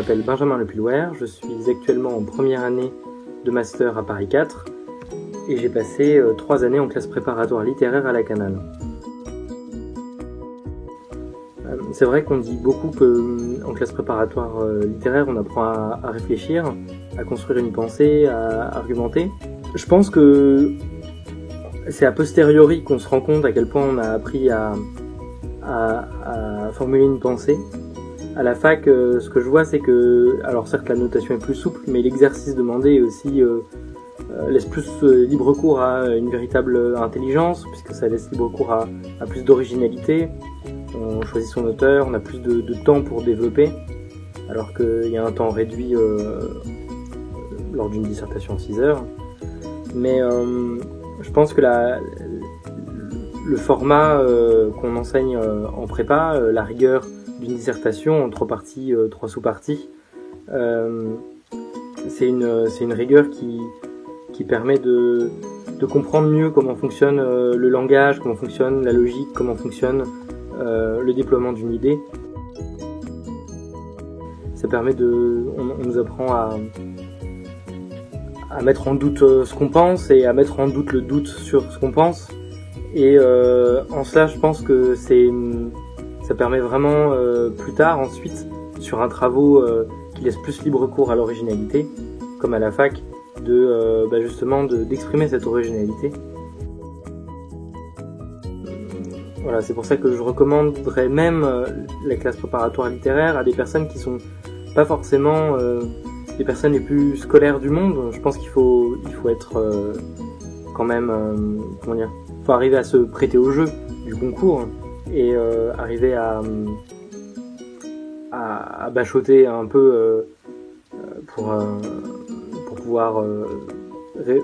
m'appelle Benjamin Lepillouer, je suis actuellement en première année de master à Paris 4 et j'ai passé 3 années en classe préparatoire littéraire à la Canale. C'est vrai qu'on dit beaucoup qu'en classe préparatoire littéraire on apprend à réfléchir, à construire une pensée, à argumenter. Je pense que c'est a posteriori qu'on se rend compte à quel point on a appris à formuler une pensée. À la fac, ce que je vois, c'est que, alors certes la notation est plus souple, mais l'exercice demandé aussi laisse plus libre cours à une véritable intelligence, puisque ça laisse libre cours à plus d'originalité. On choisit son auteur, on a plus de temps pour développer, alors qu'il y a un temps réduit lors d'une dissertation en 6 heures. Mais je pense que le format qu'on enseigne en prépa, la rigueur d'une dissertation en 3 parties, 3 sous-parties, c'est une rigueur qui permet de comprendre mieux comment fonctionne le langage, comment fonctionne la logique, comment fonctionne le déploiement d'une idée. Ça permet on nous apprend à mettre en doute ce qu'on pense et à mettre en doute le doute sur ce qu'on pense. Et en cela, je pense que ça permet vraiment plus tard, ensuite, sur un travaux qui laisse plus libre cours à l'originalité, comme à la fac, justement d'exprimer cette originalité. Voilà, c'est pour ça que je recommanderais même la classe préparatoire littéraire à des personnes qui sont pas forcément les personnes les plus scolaires du monde. Je pense qu'il faut être quand même, faut arriver à se prêter au jeu du concours et arriver à bachoter un peu pour pouvoir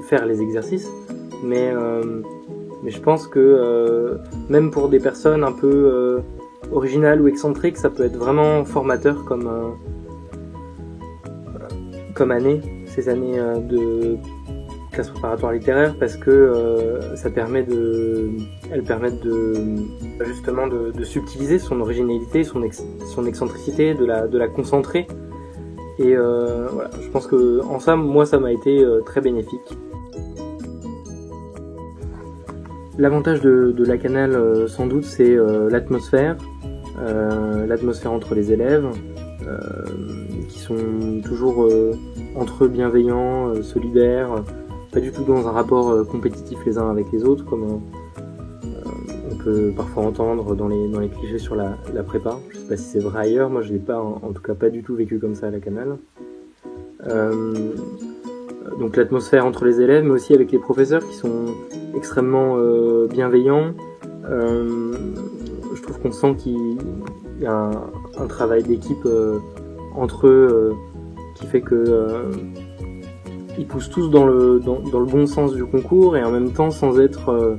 faire les exercices. Mais je pense que même pour des personnes un peu originales ou excentriques, ça peut être vraiment formateur comme année, ces années de classe préparatoire littéraire, parce que elles permettent justement de subtiliser son originalité, son excentricité, de la concentrer. Et voilà, je pense que en ça, moi, ça m'a été très bénéfique. L'avantage de la Canale, sans doute, c'est l'atmosphère entre les élèves, qui sont toujours entre eux bienveillants, solidaires, pas du tout dans un rapport compétitif les uns avec les autres, comme on peut parfois entendre dans les clichés sur la prépa. Je sais pas si c'est vrai ailleurs, moi je l'ai pas, en tout cas pas du tout vécu comme ça à la Canale. Donc l'atmosphère entre les élèves, mais aussi avec les professeurs qui sont extrêmement bienveillants. Je trouve qu'on sent qu'il y a un travail d'équipe entre eux qui fait que ils poussent tous dans le bon sens du concours et en même temps sans être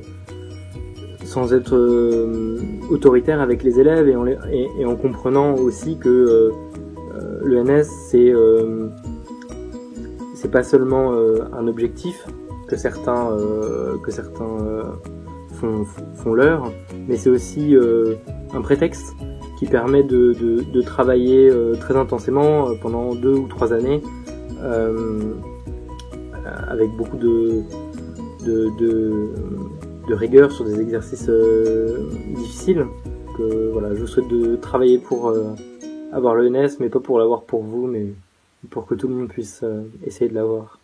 autoritaire avec les élèves et en comprenant aussi que l'ENS c'est pas seulement un objectif que certains font leur, mais c'est aussi un prétexte qui permet de travailler très intensément pendant 2 ou 3 années avec beaucoup de rigueur sur des exercices difficiles. Que voilà, je vous souhaite de travailler pour avoir l'ENS, mais pas pour l'avoir pour vous, mais pour que tout le monde puisse essayer de l'avoir.